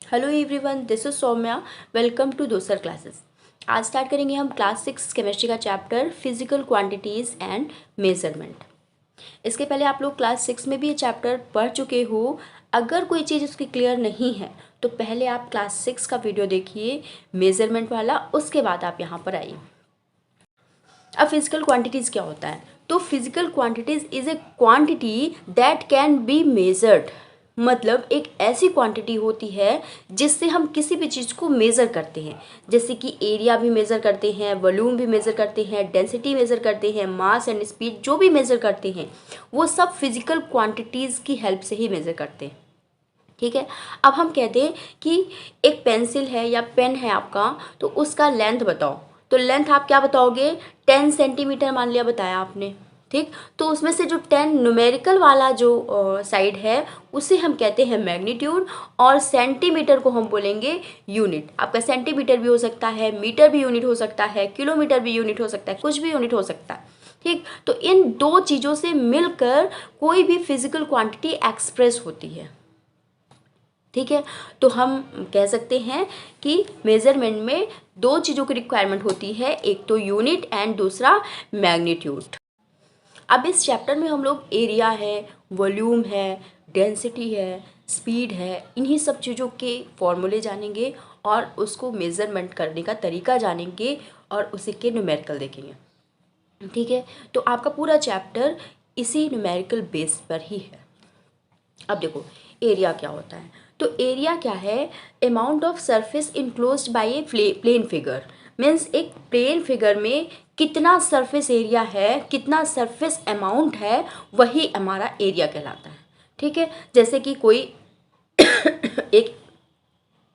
Hello everyone, this is Saumya. Welcome to Dosar classes. आज start करेंगे हम क्लास 6 केमिस्ट्री का chapter physical quantities and measurement. इसके पहले आप लोग क्लास 6 में भी ये चैप्टर पढ़ चुके हो। अगर कोई चीज़ उसकी क्लियर नहीं है तो पहले आप क्लास 6 का वीडियो देखिए मेजरमेंट वाला, उसके बाद आप यहाँ पर आइए। अब फिजिकल क्वांटिटीज़ क्या होता है? तो physical quantities is a quantity that can be measured. मतलब एक ऐसी क्वांटिटी होती है जिससे हम किसी भी चीज़ को मेज़र करते हैं, जैसे कि एरिया भी मेज़र करते हैं, वॉल्यूम भी मेज़र करते हैं, डेंसिटी मेज़र करते हैं, मास एंड स्पीड जो भी मेज़र करते हैं वो सब फिजिकल क्वांटिटीज़ की हेल्प से ही मेज़र करते हैं। ठीक है। अब हम कहते हैं कि एक पेंसिल है या पेन है आपका, तो उसका लेंथ बताओ। तो लेंथ आप क्या बताओगे? 10 सेंटीमीटर मान लिया, बताया आपने। ठीक। तो उसमें से जो 10 न्यूमेरिकल वाला जो साइड है उसे हम कहते हैं मैग्नीट्यूड, और सेंटीमीटर को हम बोलेंगे यूनिट। आपका सेंटीमीटर भी हो सकता है, मीटर भी यूनिट हो सकता है, किलोमीटर भी यूनिट हो सकता है, कुछ भी यूनिट हो सकता है। ठीक। तो इन दो चीज़ों से मिलकर कोई भी फिजिकल क्वांटिटी एक्सप्रेस होती है। ठीक है। तो हम कह सकते हैं कि मेजरमेंट में दो चीज़ों की रिक्वायरमेंट होती है, एक तो यूनिट एंड दूसरा मैग्नीट्यूड। अब इस चैप्टर में हम लोग एरिया है, वॉल्यूम है, डेंसिटी है, स्पीड है, इन्हीं सब चीज़ों के फॉर्मूले जानेंगे और उसको मेज़रमेंट करने का तरीका जानेंगे और उसी के न्यूमेरिकल देखेंगे। ठीक है। तो आपका पूरा चैप्टर इसी न्यूमेरिकल बेस पर ही है। अब देखो एरिया क्या होता है। तो एरिया क्या है? Amount of surface enclosed by a plane figure. Means एक प्लेन फिगर में कितना सरफेस एरिया है, कितना सरफेस अमाउंट है, वही हमारा एरिया कहलाता है। ठीक है। जैसे कि कोई एक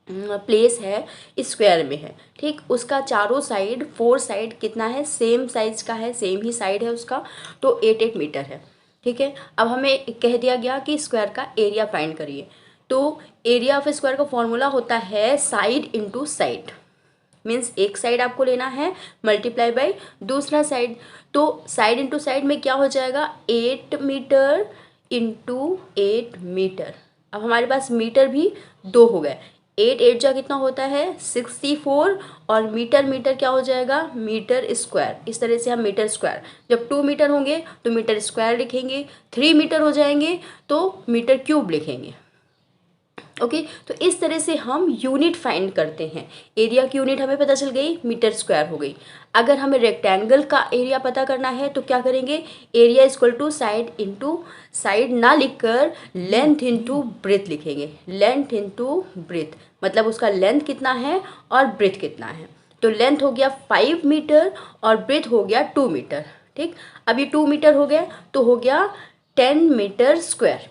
प्लेस है, स्क्वायर में है, ठीक, उसका चारों साइड 4 साइड कितना है? सेम साइज का है, सेम ही साइड है उसका, तो 8 मीटर है। ठीक है। अब हमें कह दिया गया कि स्क्वायर का एरिया फाइंड करिए। तो एरिया ऑफ स्क्वायर का फॉर्मूला होता है साइड इंटू साइड। मीन्स एक साइड आपको लेना है मल्टीप्लाई बाय दूसरा साइड। तो साइड इंटू साइड में क्या हो जाएगा? 8 मीटर इंटू 8 मीटर। अब हमारे पास मीटर भी दो हो गए। 8 8 कितना होता है? 64। और मीटर मीटर क्या हो जाएगा? Metre square. इस तरह से हम मीटर स्क्वायर, जब 2 मीटर होंगे तो मीटर स्क्वायर लिखेंगे, 3 मीटर हो जाएंगे तो मीटर क्यूब लिखेंगे। ओके। तो इस तरह से हम यूनिट फाइंड करते हैं। एरिया की यूनिट हमें पता चल गई, मीटर स्क्वायर हो गई। अगर हमें रेक्टेंगल का एरिया पता करना है तो क्या करेंगे? Area equal to side into side ना लिखकर लेंथ इंटू ब्रेथ लिखेंगे। लेंथ इंटू ब्रेथ मतलब उसका लेंथ कितना है और ब्रेथ कितना है। तो लेंथ हो गया 5 मीटर और ब्रेथ हो गया 2 मीटर। ठीक। अब ये 2 मीटर हो गया तो हो गया 10 मीटर स्क्वायर।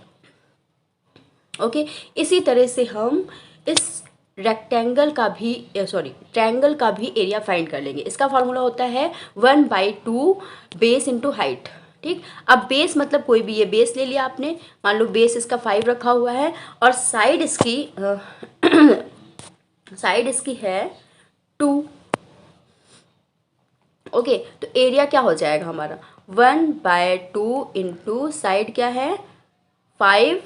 ओके। इसी तरह से हम इस रेक्टेंगल का भी ट्रायंगल का भी एरिया फाइंड कर लेंगे। इसका फॉर्मूला होता है 1/2 बेस इंटू हाइट। ठीक। अब बेस मतलब कोई भी, ये बेस ले लिया आपने, मान लो बेस इसका 5 रखा हुआ है और साइड इसकी साइड इसकी है 2। ओके। तो एरिया क्या हो जाएगा हमारा? 1/2 इंटू साइड क्या है? 5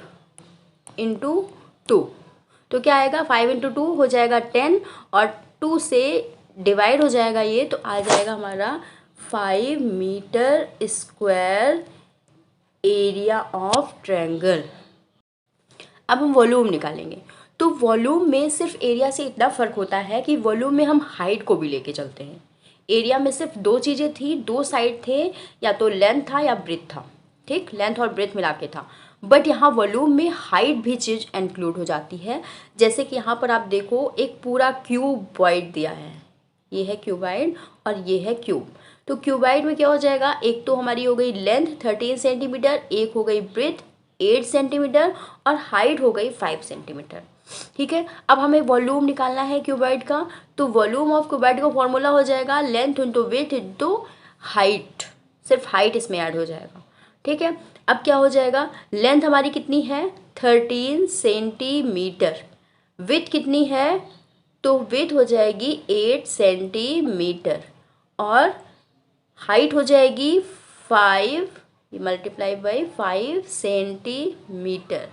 इंटू 2। तो क्या आएगा? 5 इंटू 2 हो जाएगा 10, और 2 से डिवाइड हो जाएगा ये, तो आ जाएगा हमारा 5 metre square area of triangle. अब हम वॉल्यूम निकालेंगे। तो वॉल्यूम में सिर्फ एरिया से इतना फ़र्क होता है कि वॉल्यूम में हम हाइट को भी लेके चलते हैं। एरिया में सिर्फ दो चीज़ें थी, दो साइड थे, या तो लेंथ था या ब्रेथ था। ठीक। लेंथ और ब्रेथ मिला के था। बट यहाँ वॉल्यूम में हाइट भी चीज़ इंक्लूड हो जाती है। जैसे कि यहाँ पर आप देखो एक पूरा क्यूबॉइड दिया है, ये है क्यूबॉइड और ये है क्यूब। तो क्यूबॉइड में क्या हो जाएगा? एक तो हमारी हो गई लेंथ 13 सेंटीमीटर, एक हो गई ब्रेथ 8 सेंटीमीटर, और हाइट हो गई 5 सेंटीमीटर। ठीक है। अब हमें वॉल्यूम निकालना है क्यूबॉइड का। तो वॉल्यूम ऑफ क्यूबॉइड का फॉर्मूला हो जाएगा length into width into height. सिर्फ हाइट इसमें ऐड हो जाएगा। ठीक है। अब क्या हो जाएगा? लेंथ हमारी कितनी है? 13 सेंटीमीटर। विड्थ कितनी है? तो विड्थ हो जाएगी 8 सेंटीमीटर, और हाइट हो जाएगी 5 मल्टीप्लाई बाई 5 सेंटीमीटर।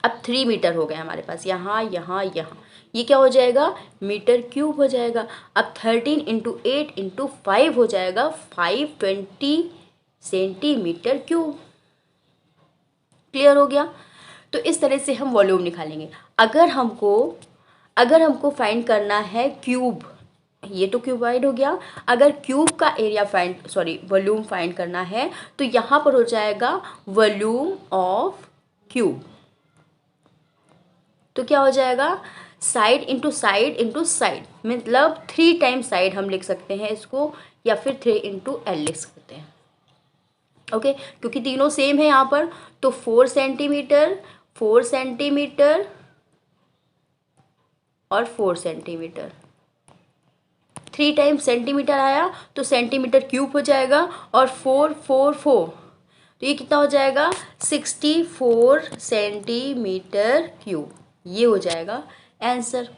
अब 3 मीटर हो गए हमारे पास, यहाँ यहाँ यहाँ, ये क्या हो जाएगा, मीटर क्यूब हो जाएगा। अब 13 इंटू 8 इंटू 5 हो जाएगा 520 सेंटीमीटर क्यूब। क्लियर हो गया। तो इस तरह से हम वॉल्यूम निकालेंगे। अगर हमको फाइंड करना है क्यूब, ये तो क्यूबाइड हो गया, अगर क्यूब का एरिया वॉल्यूम फाइंड करना है तो यहाँ पर हो जाएगा वॉल्यूम ऑफ क्यूब। तो क्या हो जाएगा, side into side into side, मतलब 3 टाइम्स साइड हम लिख सकते हैं इसको, या फिर 3 इंटू एल लिख सकते हैं। ओके, क्योंकि तीनों सेम है यहाँ पर। तो 4 सेंटीमीटर और 4 सेंटीमीटर, 3 टाइम्स सेंटीमीटर आया तो सेंटीमीटर क्यूब हो जाएगा, और 4 4 4, तो ये कितना हो जाएगा, 64 सेंटीमीटर क्यूब। ये हो जाएगा आंसर।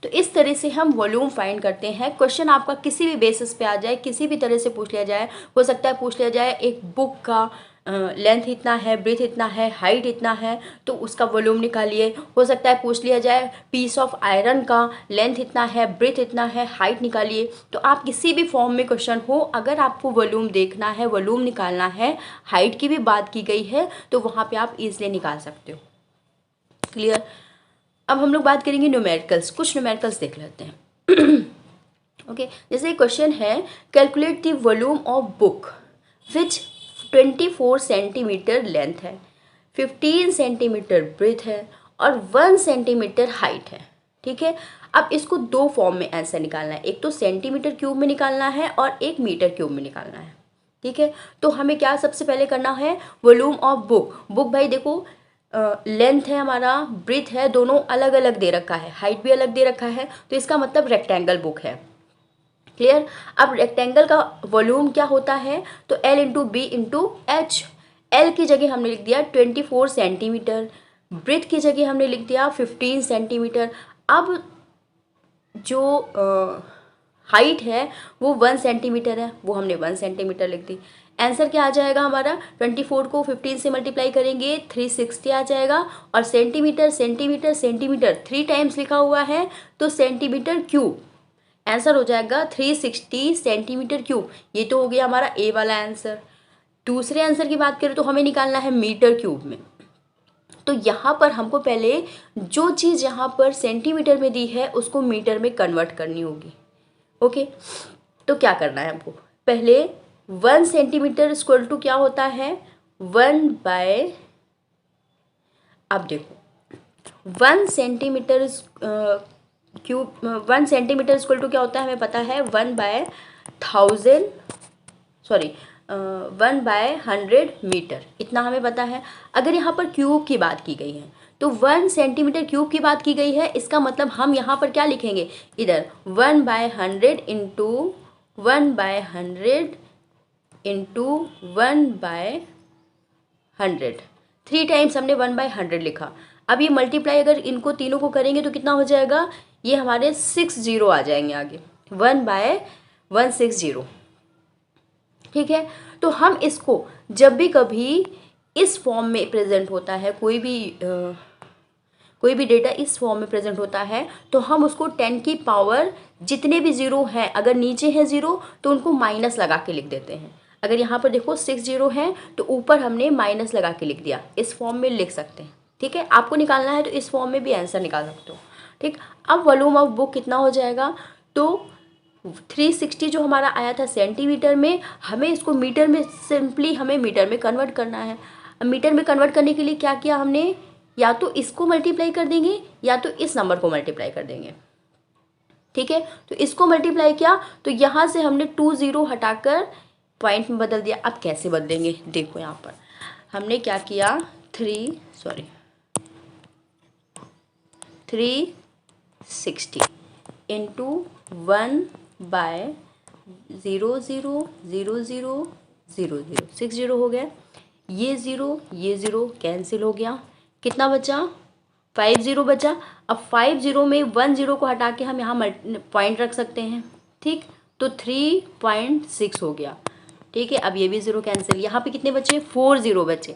तो इस तरह से हम वॉल्यूम फाइंड करते हैं। क्वेश्चन आपका किसी भी बेसिस पे आ जाए, किसी भी तरह से पूछ लिया जाए, हो सकता है पूछ लिया जाए एक बुक का लेंथ इतना है, ब्रेथ इतना है, हाइट इतना है, तो उसका वॉल्यूम निकालिए। हो सकता है पूछ लिया जाए पीस ऑफ आयरन का लेंथ इतना है, ब्रेथ इतना है, हाइट निकालिए। तो आप किसी भी फॉर्म में क्वेश्चन हो, अगर आपको वॉल्यूम देखना है, वॉल्यूम निकालना है, हाइट की भी बात की गई है, तो वहाँ पे आप इजीली निकाल सकते हो। क्लियर। अब हम लोग बात करेंगे न्यूमेरिकल्स, कुछ न्यूमेरिकल्स देख लेते हैं। ओके, जैसे क्वेश्चन है, calculate the volume of book which 24 centimetre length है, 15 सेंटीमीटर ब्रेथ है और 1 सेंटीमीटर हाइट है। ठीक है, अब इसको दो फॉर्म में आंसर निकालना है, एक तो सेंटीमीटर क्यूब में निकालना है और एक मीटर क्यूब में निकालना है। ठीक है, तो हमें क्या सबसे पहले करना है, वॉल्यूम ऑफ बुक भाई देखो, लेंथ है हमारा, ब्रेथ है, दोनों अलग अलग दे रखा है, हाइट भी अलग दे रखा है, तो इसका मतलब रेक्टेंगल बुक है। क्लियर। अब रेक्टेंगल का वॉल्यूम क्या होता है, तो L into B into H. L की जगह हमने लिख दिया 24 सेंटीमीटर, ब्रेथ की जगह हमने लिख दिया 15 सेंटीमीटर। अब जो हाइट है वो 1 सेंटीमीटर है, वो हमने 1 सेंटीमीटर लिख दी। आंसर क्या आ जाएगा हमारा, 24 को 15 से मल्टीप्लाई करेंगे 360 आ जाएगा, और सेंटीमीटर सेंटीमीटर सेंटीमीटर 3 टाइम्स लिखा हुआ है, तो सेंटीमीटर क्यूब। आंसर हो जाएगा 360 सेंटीमीटर क्यूब। ये तो हो गया हमारा ए वाला आंसर। दूसरे आंसर की बात करें तो हमें निकालना है मीटर क्यूब में। तो यहाँ पर हमको पहले जो चीज़ यहाँ पर सेंटीमीटर में दी है उसको मीटर में कन्वर्ट करनी होगी। ओके, तो क्या करना है हमको, पहले 1 सेंटीमीटर इक्वल टू क्या होता है, 1 बाय, अब देखो 1 centimetre cube, 1 centimetre equal to क्या होता है हमें पता है, 1 बाय 100 मीटर, इतना हमें पता है। अगर यहाँ पर क्यूब की बात की गई है तो 1 सेंटीमीटर क्यूब की बात की गई है, इसका मतलब हम यहाँ पर क्या लिखेंगे, इधर 1 by 100 into 1 by 100 into 1 by 100, 3 times हमने 1 बाय 100 लिखा। अब ये मल्टीप्लाई अगर इनको तीनों को करेंगे तो कितना हो जाएगा, ये हमारे 60 आ जाएंगे आगे, 1 बाय 160। ठीक है, तो हम इसको जब भी कभी इस फॉर्म में प्रेजेंट होता है, कोई भी डेटा इस फॉर्म में प्रेजेंट होता है, तो हम उसको 10 की पावर जितने भी ज़ीरो हैं, अगर नीचे है ज़ीरो तो उनको माइनस लगा के लिख देते हैं। अगर यहाँ पर देखो 60 है तो ऊपर हमने माइनस लगा के लिख दिया, इस फॉर्म में लिख सकते हैं। ठीक है, आपको निकालना है तो इस फॉर्म में भी आंसर निकाल सकते हो। ठीक, अब वॉल्यूम ऑफ बुक कितना हो जाएगा, तो 360 जो हमारा आया था सेंटीमीटर में, हमें इसको मीटर में, सिंपली हमें मीटर में कन्वर्ट करना है। अब मीटर में कन्वर्ट करने के लिए क्या किया हमने, या तो इसको मल्टीप्लाई कर देंगे या तो इस नंबर को मल्टीप्लाई कर देंगे। ठीक है, तो इसको मल्टीप्लाई किया तो यहाँ से हमने 20 हटाकर पॉइंट में बदल दिया। अब कैसे बदलेंगे, देखो यहाँ पर हमने क्या किया, 360 इंटू 1 बाय 000000 60 हो गया, ये ज़ीरो कैंसिल हो गया, कितना बचा, 50 बचा। अब 50 में 10 को हटा के हम यहाँ पॉइंट रख सकते हैं। ठीक, तो 3.6 हो गया। ठीक है, अब ये भी ज़ीरो कैंसिल, यहाँ पे कितने बचे, 40 बचे।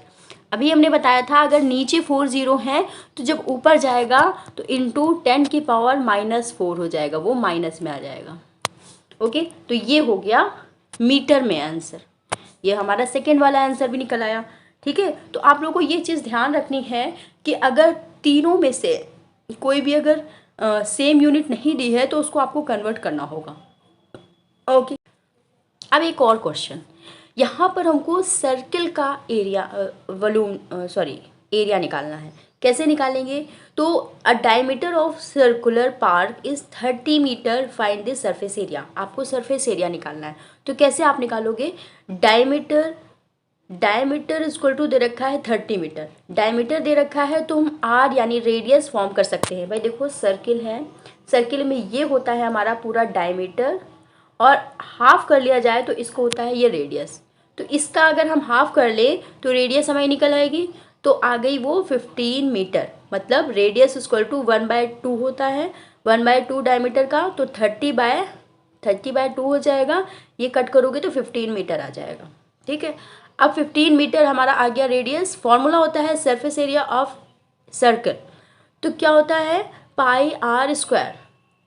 अभी हमने बताया था अगर नीचे 4 जीरो हैं तो जब ऊपर जाएगा तो इंटू 10⁻⁻4 हो जाएगा, वो माइनस में आ जाएगा। ओके, तो ये हो गया मीटर में आंसर। ये हमारा सेकेंड वाला आंसर भी निकल आया। ठीक है, तो आप लोगों को ये चीज़ ध्यान रखनी है कि अगर तीनों में से कोई भी अगर सेम यूनिट नहीं दी है तो उसको आपको कन्वर्ट करना होगा। ओके, अब एक और क्वेश्चन, यहाँ पर हमको सर्किल का एरिया एरिया निकालना है। कैसे निकालेंगे? तो a diameter of circular park is 30 metre, find the surface area. आपको सरफेस एरिया निकालना है। तो कैसे आप निकालोगे? डायमीटर इक्वल टू दे रखा है 30 मीटर, डायमीटर दे रखा है तो हम आर यानी रेडियस फॉर्म कर सकते हैं। भाई देखो सर्किल है, सर्किल में ये होता है हमारा पूरा डायमीटर, और हाफ कर लिया जाए तो इसको होता है ये रेडियस। तो इसका अगर हम हाफ कर ले तो रेडियस हमारी निकल आएगी, तो आ गई वो 15 मीटर। मतलब रेडियस इक्वल टू 1/2 होता है, 1/2 डायमीटर का, तो 30/2 हो जाएगा। ये कट करोगे तो 15 मीटर आ जाएगा। ठीक है, अब 15 मीटर हमारा आ गया रेडियस। फॉर्मूला होता है सरफेस एरिया ऑफ सर्कल, तो क्या होता है πr²।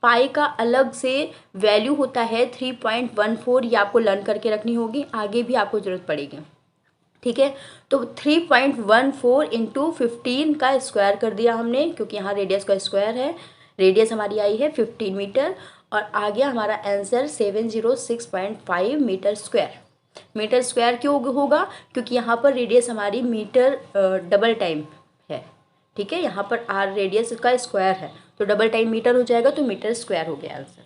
पाई का अलग से वैल्यू होता है 3.14, ये आपको लर्न करके रखनी होगी, आगे भी आपको ज़रूरत पड़ेगी। ठीक है, तो 3.14 इंटू 15 का स्क्वायर कर दिया हमने, क्योंकि यहाँ रेडियस का स्क्वायर है। रेडियस हमारी आई है 15 मीटर, और आ गया हमारा answer 706.5 metre square. Metre square क्यों होगा? क्योंकि यहाँ पर रेडियस हमारी मीटर डबल टाइम है। ठीक है, यहाँ पर आर रेडियस का स्क्वायर है तो डबल टाइम मीटर हो जाएगा, तो मीटर स्क्वायर हो गया आंसर।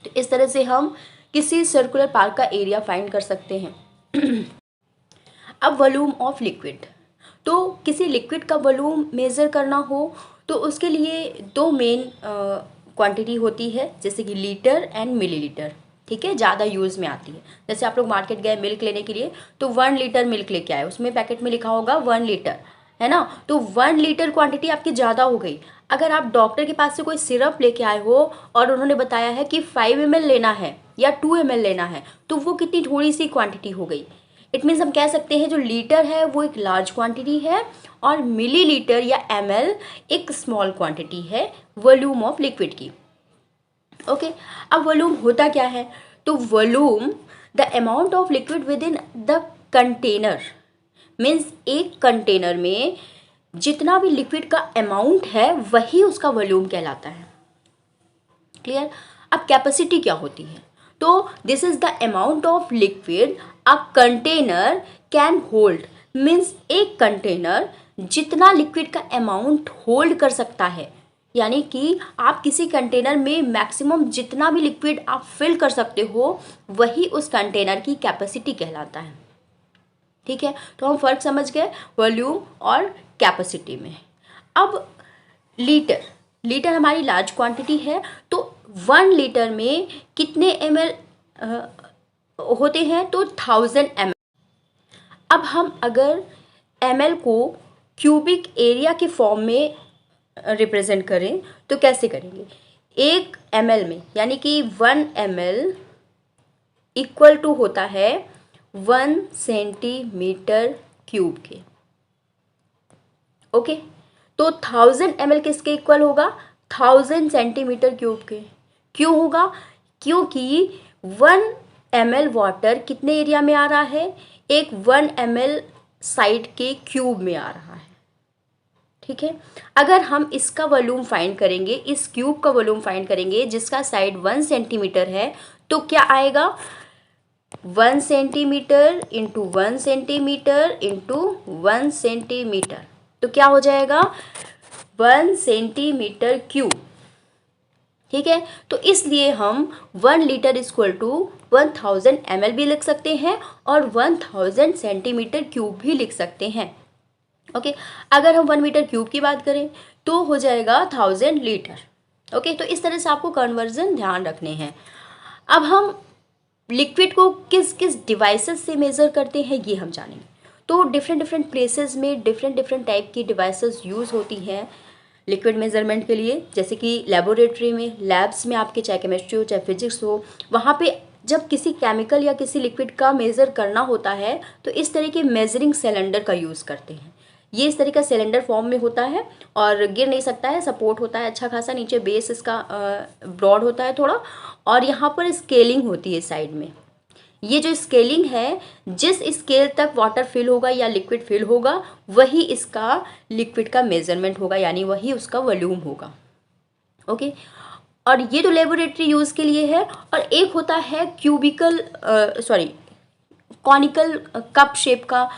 तो इस तरह से हम किसी सर्कुलर पार्क का एरिया फाइंड कर सकते हैं। अब वॉल्यूम ऑफ लिक्विड, तो किसी लिक्विड का वॉल्यूम मेज़र करना हो तो उसके लिए दो मेन क्वांटिटी होती है, जैसे कि लीटर एंड मिलीलीटर। ठीक है, ज़्यादा यूज़ में आती है। जैसे आप लोग मार्केट गए मिल्क लेने के लिए तो 1 लीटर मिल्क लेके आए, उसमें पैकेट में लिखा होगा 1 लीटर, है ना। तो 1 लीटर क्वांटिटी आपकी ज़्यादा हो गई। अगर आप डॉक्टर के पास से कोई सिरप लेके आए हो और उन्होंने बताया है कि 5 ml लेना है या 2 ml लेना है, तो वो कितनी थोड़ी सी क्वांटिटी हो गई। इट मीन्स हम कह सकते हैं जो लीटर है वो एक लार्ज क्वांटिटी है और मिलीलीटर या ml एक स्मॉल क्वांटिटी है वॉल्यूम ऑफ लिक्विड की। ओके, अब वॉल्यूम होता क्या है? तो volume the amount of liquid with in the container, means एक कंटेनर में जितना भी लिक्विड का अमाउंट है वही उसका वॉल्यूम कहलाता है। क्लियर? अब कैपेसिटी क्या होती है? तो this is the amount of liquid a container can hold, means एक कंटेनर जितना लिक्विड का अमाउंट होल्ड कर सकता है, यानी कि आप किसी कंटेनर में मैक्सिमम जितना भी लिक्विड आप फिल कर सकते हो वही उस कंटेनर की कैपेसिटी कहलाता है। ठीक है, तो हम फ़र्क समझ गए वॉल्यूम और कैपेसिटी में। अब लीटर हमारी लार्ज क्वांटिटी है, तो 1 लीटर में कितने ml होते हैं? तो 1000 ml। अब हम अगर ml को क्यूबिक एरिया के फॉर्म में रिप्रेजेंट करें तो कैसे करेंगे? 1 ml में, यानी कि 1 ml इक्वल टू होता है 1 सेंटीमीटर क्यूब के। ओके, तो 1000 ml किसके इक्वल होगा? 1000 सेंटीमीटर क्यूब के। क्यों होगा? क्योंकि 1 ml वाटर कितने एरिया में आ रहा है? एक 1 ml साइड के क्यूब में आ रहा है। ठीक है, अगर हम इसका वॉल्यूम फाइंड करेंगे, इस क्यूब का वॉल्यूम फाइंड करेंगे जिसका साइड 1 सेंटीमीटर है, तो क्या आएगा? 1 centimetre into 1 centimetre into 1 centimetre, तो क्या हो जाएगा? 1 सेंटीमीटर क्यूब। ठीक है, तो इसलिए हम 1 लीटर इक्वल टू 1000 ml भी लिख सकते हैं और 1000 सेंटीमीटर क्यूब भी लिख सकते हैं। ओके, अगर हम 1 मीटर क्यूब की बात करें तो हो जाएगा 1000 लीटर। ओके, तो इस तरह से आपको कन्वर्जन ध्यान रखने हैं। अब हम लिक्विड को किस किस डिवाइसेस से मेज़र करते हैं ये हम जानेंगे। तो डिफरेंट प्लेसेस में डिफरेंट टाइप की डिवाइसेस यूज़ होती हैं लिक्विड मेज़रमेंट के लिए, जैसे कि लेबोरेटरी में, लैब्स में आपके, चाहे केमिस्ट्री हो चाहे फिजिक्स हो, वहाँ पे जब किसी केमिकल या किसी लिक्विड का मेज़र करना होता है तो इस तरह के मेजरिंग सिलेंडर का यूज़ करते हैं। ये इस तरह का सिलेंडर फॉर्म में होता है और गिर नहीं सकता है, सपोर्ट होता है अच्छा खासा, नीचे बेस इसका ब्रॉड होता है थोड़ा, और यहाँ पर स्केलिंग होती है साइड में। ये जो स्केलिंग है, जिस स्केल तक वाटर फिल होगा या लिक्विड फिल होगा वही इसका लिक्विड का मेजरमेंट होगा, यानी वही उसका वॉल्यूम होगा। ओके, और ये तो लेबोरेटरी यूज़ के लिए है। और एक होता है क्यूबिकल कॉनिकल कप शेप का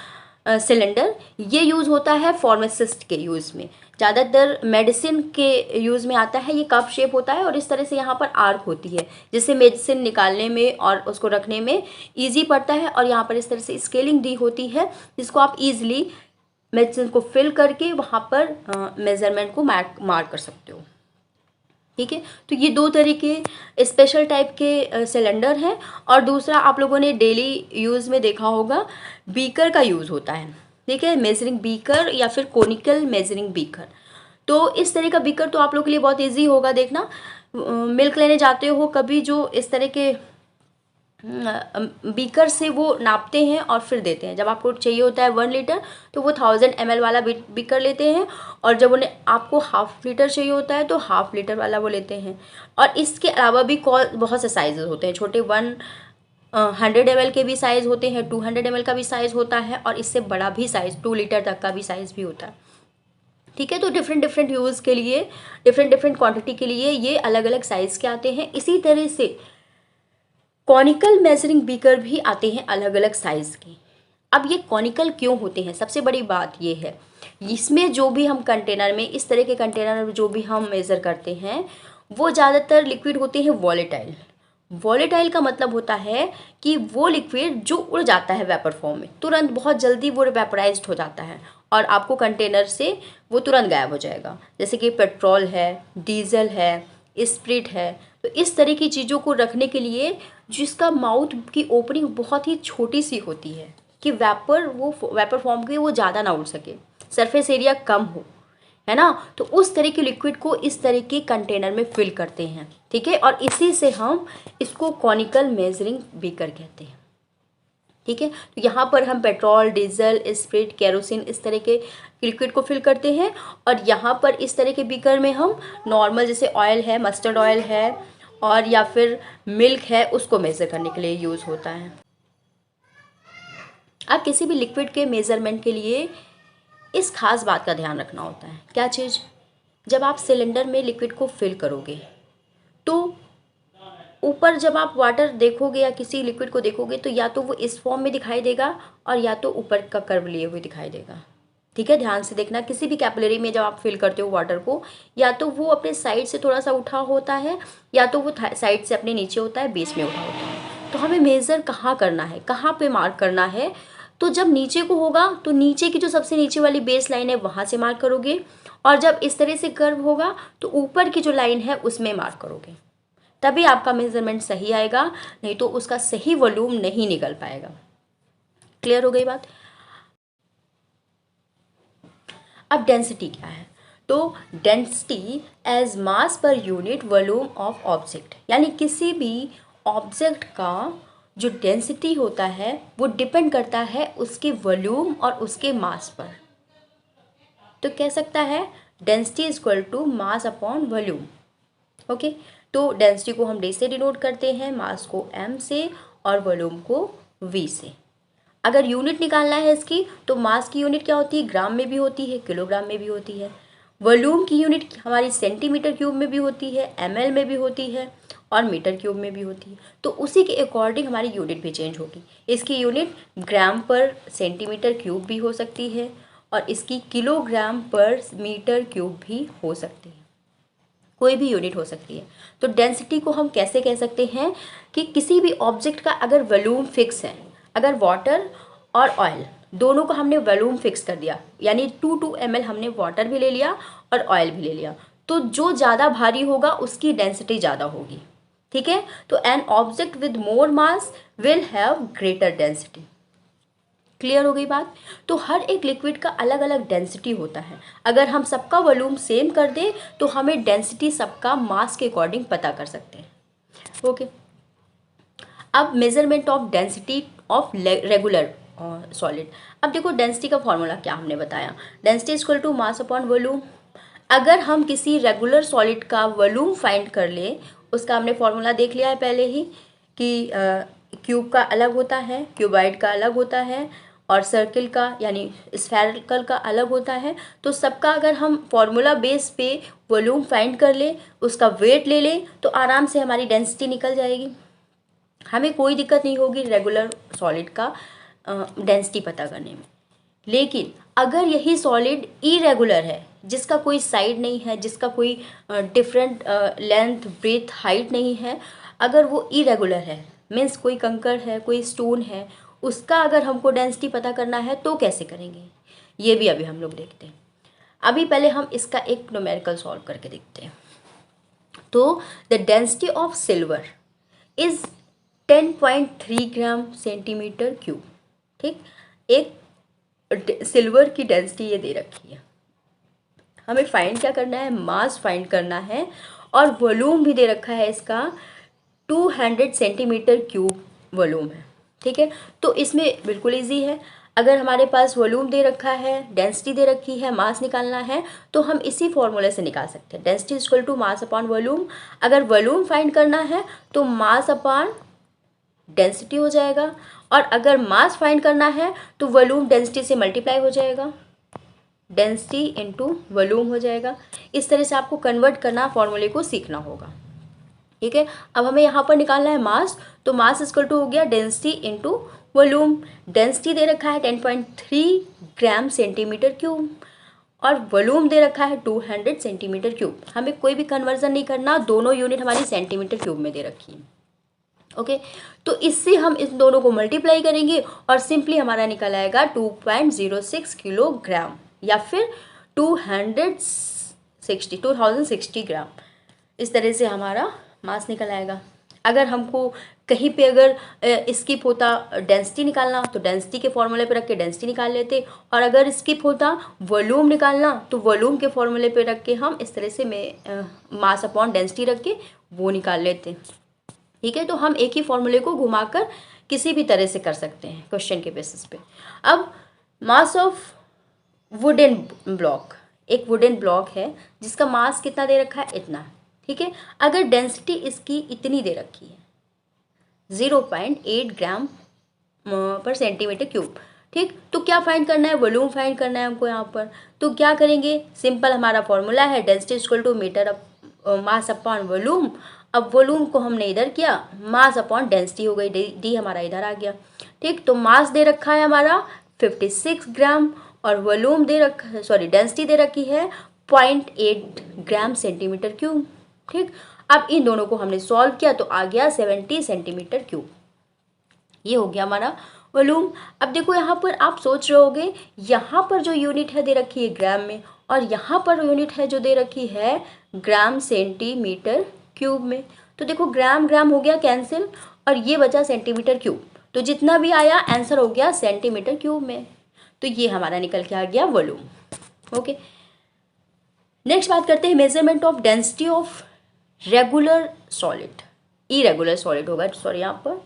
सिलेंडर। ये यूज़ होता है फार्मासिस्ट के यूज़ में, ज़्यादातर मेडिसिन के यूज़ में आता है। ये कप शेप होता है और इस तरह से यहाँ पर आर्क होती है, जिससे मेडिसिन निकालने में और उसको रखने में ईजी पड़ता है। और यहाँ पर इस तरह से स्केलिंग दी होती है जिसको आप ईजिली मेडिसिन को फिल करके वहाँ पर मेज़रमेंट को मार्क कर सकते हो। ठीक है, तो ये दो तरीके स्पेशल टाइप के सिलेंडर हैं। और दूसरा आप लोगों ने डेली यूज़ में देखा होगा, बीकर का यूज़ होता है। ठीक है, मेजरिंग बीकर या फिर कोनिकल मेजरिंग बीकर। तो इस तरह का बीकर तो आप लोगों के लिए बहुत इजी होगा देखना। मिल्क लेने जाते हो कभी, जो इस तरह के बीकर से वो नापते हैं और फिर देते हैं। जब आपको चाहिए होता है 1 लीटर तो वो 1000 ml वाला बीकर लेते हैं, और जब उन्हें आपको हाफ लीटर चाहिए होता है तो हाफ लीटर वाला वो लेते हैं। और इसके अलावा भी बहुत से साइज़ होते हैं, छोटे 100 ml के भी साइज़ होते हैं, 200 ml का भी साइज़ होता है, और इससे बड़ा भी साइज़ 2 लीटर तक का भी साइज़ भी होता है। ठीक है, तो डिफरेंट यूज़ के लिए, डिफरेंट क्वांटिटी के लिए ये अलग अलग साइज़ के आते हैं। इसी तरह से कॉनिकल मेजरिंग बीकर भी आते हैं अलग अलग साइज़ के। अब ये कॉनिकल क्यों होते हैं, सबसे बड़ी बात ये है, इसमें जो भी हम कंटेनर में, इस तरह के कंटेनर में जो भी हम मेज़र करते हैं वो ज़्यादातर लिक्विड होते हैं वॉलेटाइल। वॉलेटाइल का मतलब होता है कि वो लिक्विड जो उड़ जाता है वेपर फॉर्म में, तुरंत बहुत जल्दी वो वेपराइज्ड हो जाता है और आपको कंटेनर से वो तुरंत गायब हो जाएगा। जैसे कि पेट्रोल है, डीजल है, स्प्रिट है। तो इस तरह की चीज़ों को रखने के लिए जिसका माउथ की ओपनिंग बहुत ही छोटी सी होती है कि वेपर फॉर्म के वो ज़्यादा ना उड़ सके, सरफेस एरिया कम हो, है ना। तो उस तरह के लिक्विड को इस तरह के कंटेनर में फिल करते हैं। ठीक है, और इसी से हम इसको कॉनिकल मेजरिंग बीकर कहते हैं। ठीक है, तो यहाँ पर हम पेट्रोल, डीजल, स्प्रिट, केरोसिन इस तरह के लिक्विड को फिल करते हैं। और यहाँ पर इस तरह के बीकर में हम नॉर्मल जैसे ऑयल है, मस्टर्ड ऑयल है और या फिर मिल्क है, उसको मेज़र करने के लिए यूज़ होता है। अब किसी भी लिक्विड के मेज़रमेंट के लिए इस खास बात का ध्यान रखना होता है। क्या चीज़? जब आप सिलेंडर में लिक्विड को फिल करोगे तो ऊपर जब आप वाटर देखोगे या किसी लिक्विड को देखोगे तो या तो वो इस फॉर्म में दिखाई देगा और या तो ऊपर का कर्व लिए हुए दिखाई देगा। ठीक है, ध्यान से देखना, किसी भी कैपिलरी में जब आप फिल करते हो वाटर को, या तो वो अपने साइड से थोड़ा सा उठा होता है या तो वो साइड से अपने नीचे होता है, बेस में उठा होता है। तो हमें मेज़र कहाँ करना है, कहाँ पे मार्क करना है? तो जब नीचे को होगा तो नीचे की जो सबसे नीचे वाली बेस लाइन है वहाँ से मार्क करोगे, और जब इस तरह से कर्व होगा तो ऊपर की जो लाइन है उसमें मार्क करोगे, तभी आपका मेज़रमेंट सही आएगा, नहीं तो उसका सही वॉल्यूम नहीं निकल पाएगा। क्लियर हो गई बात? अब डेंसिटी क्या है? तो density as mass per unit volume of object, यानी किसी भी ऑब्जेक्ट का जो डेंसिटी होता है वो डिपेंड करता है उसके वॉल्यूम और उसके मास पर। तो कह सकता है density is equal to mass upon volume. Okay, तो डेंसिटी को हम डी से डिनोट करते हैं, मास को एम से और वॉल्यूम को वी से। अगर यूनिट निकालना है इसकी तो मास की यूनिट क्या होती है? ग्राम में भी होती है, किलोग्राम में भी होती है। वॉल्यूम की यूनिट हमारी सेंटीमीटर क्यूब में भी होती है, ml में भी होती है और मीटर क्यूब में भी होती है। तो उसी के अकॉर्डिंग हमारी यूनिट भी चेंज होगी। इसकी यूनिट ग्राम पर सेंटीमीटर क्यूब भी हो सकती है और इसकी किलोग्राम पर मीटर क्यूब भी हो सकती है, कोई भी यूनिट हो सकती है। तो डेंसिटी को हम कैसे कह सकते हैं कि किसी भी ऑब्जेक्ट का अगर वॉल्यूम फिक्स है, अगर वाटर और ऑयल दोनों को हमने वॉल्यूम फिक्स कर दिया, यानी 2 ml हमने वाटर भी ले लिया और ऑयल भी ले लिया, तो जो ज़्यादा भारी होगा उसकी डेंसिटी ज़्यादा होगी। ठीक है, तो an object with more mass will have greater density. Clear हो गई बात? तो हर एक लिक्विड का अलग अलग डेंसिटी होता है। अगर हम सबका वॉल्यूम सेम कर दें तो हमें डेंसिटी सबका मास के अकॉर्डिंग पता कर सकते हैं। ओके, अब measurement of density of regular solid. अब देखो डेंसिटी का फॉर्मूला क्या हमने बताया, density is equal to mass upon volume. अगर हम किसी रेगुलर सॉलिड का वॉल्यूम फाइंड कर ले, उसका हमने फॉर्मूला देख लिया है पहले ही कि क्यूब का अलग होता है, क्यूबाइड का अलग होता है, और सर्किल का यानी स्फेरिकल का अलग होता है। तो सबका अगर हम फॉर्मूला बेस पे वॉल्यूम फाइंड कर ले, उसका वेट ले लें, तो आराम से हमारी डेंसिटी निकल जाएगी। हमें कोई दिक्कत नहीं होगी रेगुलर सॉलिड का डेंसिटी पता करने में। लेकिन अगर यही सॉलिड इरेगुलर है, जिसका कोई साइड नहीं है, जिसका कोई डिफरेंट लेंथ ब्रेथ हाइट नहीं है, अगर वो इरेगुलर है मीन्स कोई कंकड़ है, कोई स्टोन है, उसका अगर हमको डेंसिटी पता करना है तो कैसे करेंगे, ये भी अभी हम लोग देखते हैं। अभी पहले हम इसका एक न्यूमेरिकल सॉल्व करके देखते हैं। तो the density of silver is 10.3 gram centimetre cube. ठीक, एक सिल्वर की डेंसिटी ये दे रखी है, हमें फाइंड क्या करना है, मास फाइंड करना है, और वॉल्यूम भी दे रखा है इसका 200 सेंटीमीटर क्यूब वॉल्यूम है। ठीक है, तो इसमें बिल्कुल इजी है। अगर हमारे पास वॉल्यूम दे रखा है, डेंसिटी दे रखी है, मास निकालना है, तो हम इसी फॉर्मूले से निकाल सकते हैं, density is equal to mass upon volume. अगर वॉल्यूम फाइंड करना है तो मास अपॉन डेंसिटी हो जाएगा, और अगर मास फाइंड करना है तो वॉल्यूम डेंसिटी से मल्टीप्लाई हो जाएगा, डेंसिटी इनटू वॉल्यूम हो जाएगा। इस तरह से आपको कन्वर्ट करना, फॉर्मूले को सीखना होगा। ठीक है, अब हमें यहाँ पर निकालना है मास, तो मास इक्वल टू हो गया डेंसिटी इनटू वॉल्यूम। डेंसिटी दे रखा है 10.3 ग्राम सेंटीमीटर क्यूब, और वॉल्यूम दे रखा है 200 सेंटीमीटर क्यूब। हमें कोई भी कन्वर्जन नहीं करना, दोनों यूनिट हमारी सेंटीमीटर क्यूब में दे रखी है। ओके, तो इससे हम इस दोनों को मल्टीप्लाई करेंगे और सिंपली हमारा निकल आएगा 2.06 किलोग्राम, या फिर 2060 ग्राम। इस तरह से हमारा मास निकल आएगा। अगर हमको कहीं पे अगर स्किप होता डेंसिटी निकालना, तो डेंसिटी के फॉर्मूले पे रख के डेंसिटी निकाल लेते, और अगर स्किप होता वॉल्यूम निकालना, तो वॉल्यूम के फॉर्मूले पे रख के हम इस तरह से मास अपॉन डेंसिटी रख के वो निकाल लेते। ठीक है, तो हम एक ही फॉर्मूले को घुमाकर किसी भी तरह से कर सकते हैं क्वेश्चन के बेसिस पे। अब मास ऑफ वुडन ब्लॉक, एक वुडन ब्लॉक है जिसका मास कितना दे रखा है, इतना। ठीक है, अगर डेंसिटी इसकी इतनी दे रखी है 0.8 ग्राम पर सेंटीमीटर क्यूब। ठीक, तो क्या फाइंड करना है, वॉल्यूम फाइंड करना है हमको यहाँ पर। तो क्या करेंगे, सिंपल हमारा फॉर्मूला है density equal to metre mass upon volume. अब वॉल्यूम को हमने इधर किया, मास अपॉन डेंसिटी हो गई, डी हमारा इधर आ गया। ठीक, तो मास दे रखा है हमारा 56 ग्राम, और वॉल्यूम दे रखा, सॉरी डेंसिटी दे रखी है 0.8 ग्राम सेंटीमीटर क्यूब। ठीक, अब इन दोनों को हमने सॉल्व किया तो आ गया 70 सेंटीमीटर क्यूब। ये हो गया हमारा वॉल्यूम। अब देखो यहाँ पर आप सोच रहे होगे, यहाँ पर जो यूनिट है दे रखी है ग्राम में, और यहाँ पर यूनिट है जो दे रखी है ग्राम सेंटीमीटर क्यूब में। तो देखो ग्राम ग्राम हो गया कैंसिल, और ये बचा सेंटीमीटर क्यूब, तो जितना भी आया आंसर हो गया सेंटीमीटर क्यूब में। तो ये हमारा निकल के आ गया वॉल्यूम। ओके, नेक्स्ट बात करते हैं measurement of density of regular solid. Irregular solid होगा, सॉरी यहाँ पर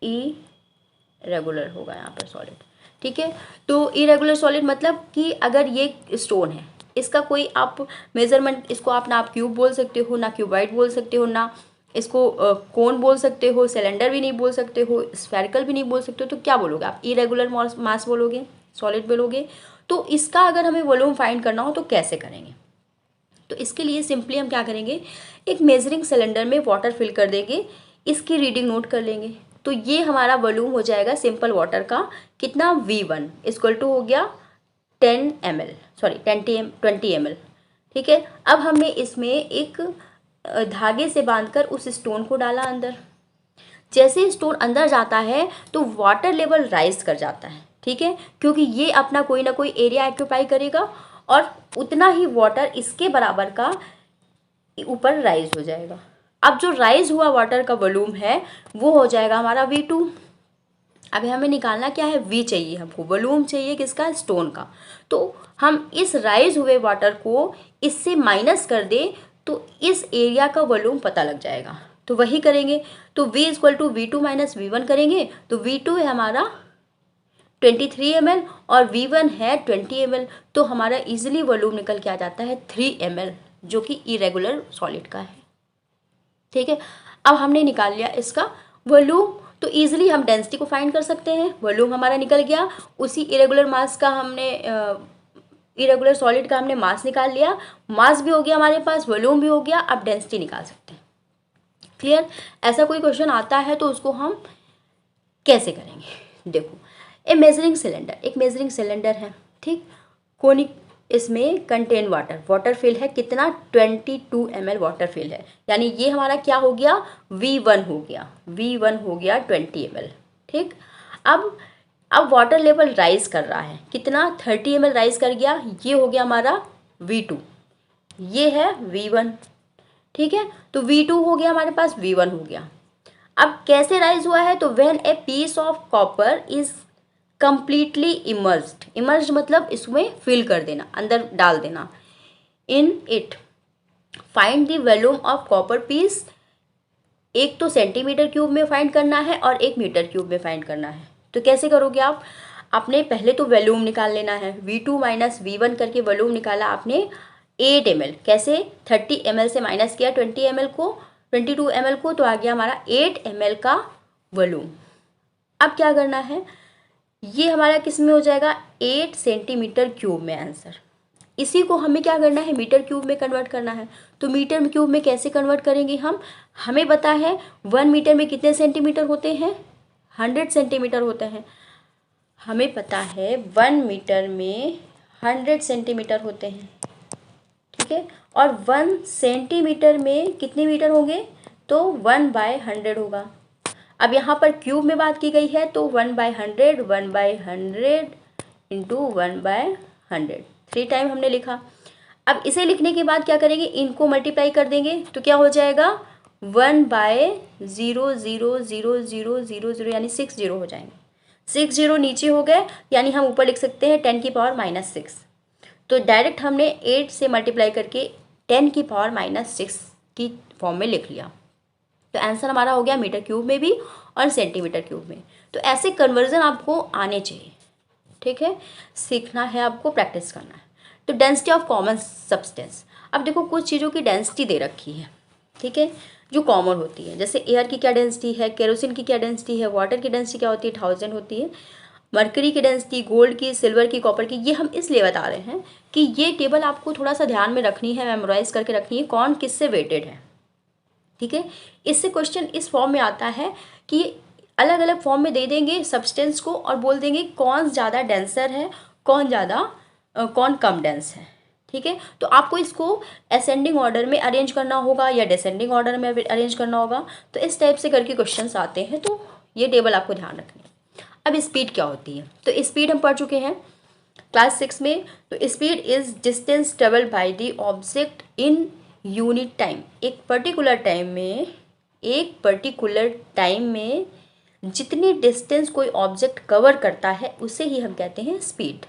इरेगुलर होगा यहाँ पर सॉलिड। ठीक है, तो इरेगुलर सॉलिड मतलब कि अगर ये स्टोन है, इसका कोई आप मेजरमेंट, इसको आप ना आप क्यूब बोल सकते हो, ना क्यूबाइड बोल सकते हो, ना इसको कोन बोल सकते हो, सिलेंडर भी नहीं बोल सकते हो, स्फेरिकल भी नहीं बोल सकते हो, तो क्या बोलोगे आप, इरेगुलर मास बोलोगे, सॉलिड बोलोगे। तो इसका अगर हमें वॉल्यूम फाइंड करना हो तो कैसे करेंगे, तो इसके लिए सिंपली हम क्या करेंगे, एक मेजरिंग सिलेंडर में वाटर फिल कर देंगे, इसकी रीडिंग नोट कर लेंगे। तो ये हमारा वॉल्यूम हो जाएगा सिंपल वाटर का कितना, V1 इक्वल टू हो गया 10 ml, सॉरी 20 ml। ठीक है, अब हमने इसमें एक धागे से बांधकर उस स्टोन को डाला अंदर। जैसे स्टोन अंदर जाता है तो वाटर लेवल राइज कर जाता है। ठीक है, क्योंकि ये अपना कोई ना कोई एरिया ऑक्यूपाई करेगा, और उतना ही वाटर इसके बराबर का ऊपर राइज हो जाएगा। अब जो राइज हुआ वाटर का वॉल्यूम है वो हो जाएगा हमारा V2। अभी हमें निकालना क्या है, V चाहिए हमको, वॉल्यूम चाहिए किसका, स्टोन का। तो हम इस राइज हुए वाटर को इससे माइनस कर दें तो इस एरिया का वॉल्यूम पता लग जाएगा। तो वही करेंगे। तो V equal to V2 minus V1 करेंगे तो V2 है हमारा 23 ml और V1 है 20 ml। तो हमारा इजीली वॉल्यूम निकल के आ जाता है 3 ml, जो कि इरेगुलर सॉलिड का है। ठीक है, अब हमने निकाल लिया इसका वॉल्यूम, तो इजीली हम डेंसिटी को फाइंड कर सकते हैं। वॉल्यूम हमारा निकल गया, उसी इरेगुलर मास का हमने इरेगुलर सॉलिड का हमने मास निकाल लिया, मास भी हो गया हमारे पास, वॉल्यूम भी हो गया, अब डेंसिटी निकाल सकते हैं। क्लियर? ऐसा कोई क्वेश्चन आता है तो उसको हम कैसे करेंगे? देखो, एक मेजरिंग सिलेंडर है, ठीक, कोनिक, इसमें कंटेन वाटर फिल है कितना, 22 ml वाटर फिल है, यानी ये हमारा क्या हो गया, V1 हो गया, V1 हो गया 20 ml। ठीक, अब वाटर लेवल राइज कर रहा है, कितना, 30 ml राइज कर गया, ये हो गया हमारा V2, ये है V1। ठीक है, तो V2 हो गया हमारे पास, V1 हो गया। अब कैसे राइज हुआ है, तो when a piece of copper is completely emerged मतलब इसमें फिल कर देना, अंदर डाल देना, in it find the volume of copper piece. एक तो सेंटीमीटर क्यूब में फाइंड करना है और एक मीटर क्यूब में फाइंड करना है। तो कैसे करोगे आप, आपने पहले तो वॉल्यूम निकाल लेना है, V2 माइनस V1 करके वॉल्यूम निकाला आपने 8 ml, कैसे, 30 ml से माइनस किया 20 ml को, 22 ml को, तो आ गया हमारा 8 ml का वॉल्यूम। अब क्या करना है, ये हमारा किस में हो जाएगा, 8 सेंटीमीटर क्यूब में आंसर। इसी को हमें क्या करना है, मीटर क्यूब में कन्वर्ट करना है। तो मीटर क्यूब में कैसे कन्वर्ट करेंगे हम, हमें पता है 1 मीटर में कितने सेंटीमीटर होते हैं, 100 सेंटीमीटर होते हैं। हमें पता है 1 मीटर में 100 सेंटीमीटर होते हैं। ठीक है, और 1 सेंटीमीटर में कितने मीटर होंगे, तो 1/100 होगा। अब यहाँ पर क्यूब में बात की गई है तो 1/100 इंटू 1/100, 3 टाइम हमने लिखा। अब इसे लिखने के बाद क्या करेंगे, इनको मल्टीप्लाई कर देंगे तो क्या हो जाएगा, 1/00000 यानी 6 जीरो हो जाएंगे, 6 जीरो नीचे हो गए, यानी हम ऊपर लिख सकते हैं 10 की पावर -6। तो डायरेक्ट हमने 8 से मल्टीप्लाई करके 10 की पावर -6 की फॉर्म में लिख लिया। तो आंसर हमारा हो गया मीटर क्यूब में भी और सेंटीमीटर क्यूब में। तो ऐसे कन्वर्जन आपको आने चाहिए। ठीक है, सीखना है आपको, प्रैक्टिस करना है। तो डेंसिटी ऑफ कॉमन सब्सटेंस, अब देखो कुछ चीज़ों की डेंसिटी दे रखी है, ठीक है, जो कॉमन होती है। जैसे एयर की क्या डेंसिटी है, केरोसिन की क्या डेंसिटी है, वाटर की डेंसिटी क्या होती है, 1000 होती है, मरकरी की डेंसिटी, गोल्ड की, सिल्वर की, कॉपर की। ये हम इसलिए बता रहे हैं कि ये टेबल आपको थोड़ा सा ध्यान में रखनी है, मेमोराइज करके रखनी है, कौन किससे वेटेड है। ठीक है, इससे क्वेश्चन इस फॉर्म में आता है कि अलग अलग फॉर्म में दे देंगे सब्सटेंस को और बोल देंगे कौन ज़्यादा डेंसर है, कौन कम डेंस है। ठीक है, तो आपको इसको असेंडिंग ऑर्डर में अरेंज करना होगा या डिसेंडिंग ऑर्डर में अरेंज करना होगा। तो इस टाइप से करके क्वेश्चंस आते हैं, तो ये टेबल आपको ध्यान रखनी है। अब स्पीड क्या होती है, तो स्पीड हम पढ़ चुके हैं क्लास 6 में। तो speed is distance travel by the object in unit time. एक पर्टिकुलर टाइम में जितनी डिस्टेंस कोई ऑब्जेक्ट कवर करता है उसे ही हम कहते हैं स्पीड।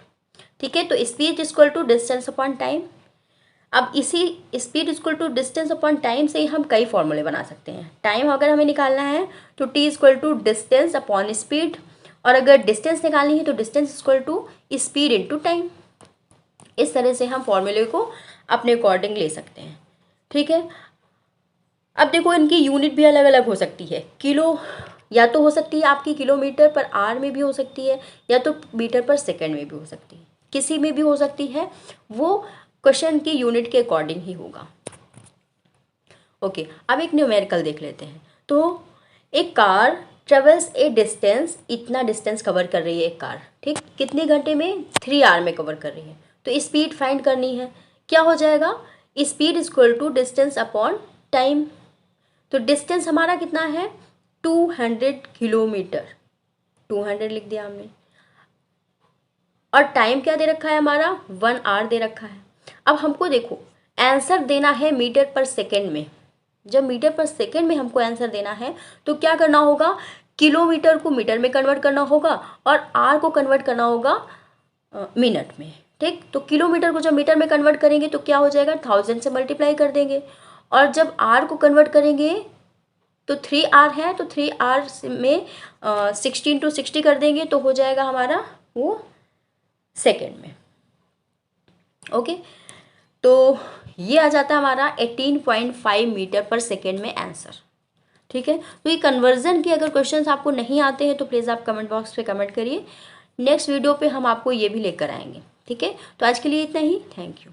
ठीक है, तो speed equal to distance upon time. अब इसी speed equal to distance upon time से ही हम कई फॉर्मूले बना सकते हैं। टाइम अगर हमें निकालना है तो T equal to distance upon speed, और अगर डिस्टेंस निकालनी है तो distance equal to speed into time. इस तरह से हम फॉर्मूले को अपने अकॉर्डिंग ले सकते हैं। ठीक है, अब देखो इनकी यूनिट भी अलग अलग हो सकती है। किलो या तो हो सकती है आपकी किलोमीटर पर आर में भी हो सकती है, या तो मीटर पर सेकंड में भी हो सकती है, किसी में भी हो सकती है, वो क्वेश्चन की यूनिट के अकॉर्डिंग ही होगा। ओके, अब एक न्यूमेरिकल देख लेते हैं। तो एक कार ट्रेवल्स ए डिस्टेंस, इतना डिस्टेंस कवर कर रही है एक कार, ठीक, कितने घंटे में, 3 आवर में कवर कर रही है। तो स्पीड फाइंड करनी है, क्या हो जाएगा, speed equal to distance upon time. तो डिस्टेंस हमारा कितना है, 200 किलोमीटर, 200 लिख दिया हमने, और टाइम क्या दे रखा है हमारा, 1 आवर दे रखा है। अब हमको देखो आंसर देना है मीटर पर सेकेंड में। जब मीटर पर सेकेंड में हमको आंसर देना है तो क्या करना होगा, किलोमीटर को मीटर में कन्वर्ट करना होगा और आर को कन्वर्ट करना होगा मिनट में। ठीक, तो किलोमीटर को जब मीटर में कन्वर्ट करेंगे तो क्या हो जाएगा, 1000 से मल्टीप्लाई कर देंगे, और जब आर को कन्वर्ट करेंगे तो 3R है तो 3R में 16 to 60 कर देंगे तो हो जाएगा हमारा वो सेकेंड में। ओके, तो ये आ जाता है हमारा 18.5 मीटर पर सेकेंड में आंसर। ठीक है, तो ये कन्वर्जन के अगर क्वेश्चंस आपको नहीं आते हैं तो प्लीज़ आप कमेंट बॉक्स पे कमेंट करिए। नेक्स्ट वीडियो पे हम आपको ये भी लेकर आएंगे। ठीक है, तो आज के लिए इतना ही। Thank you.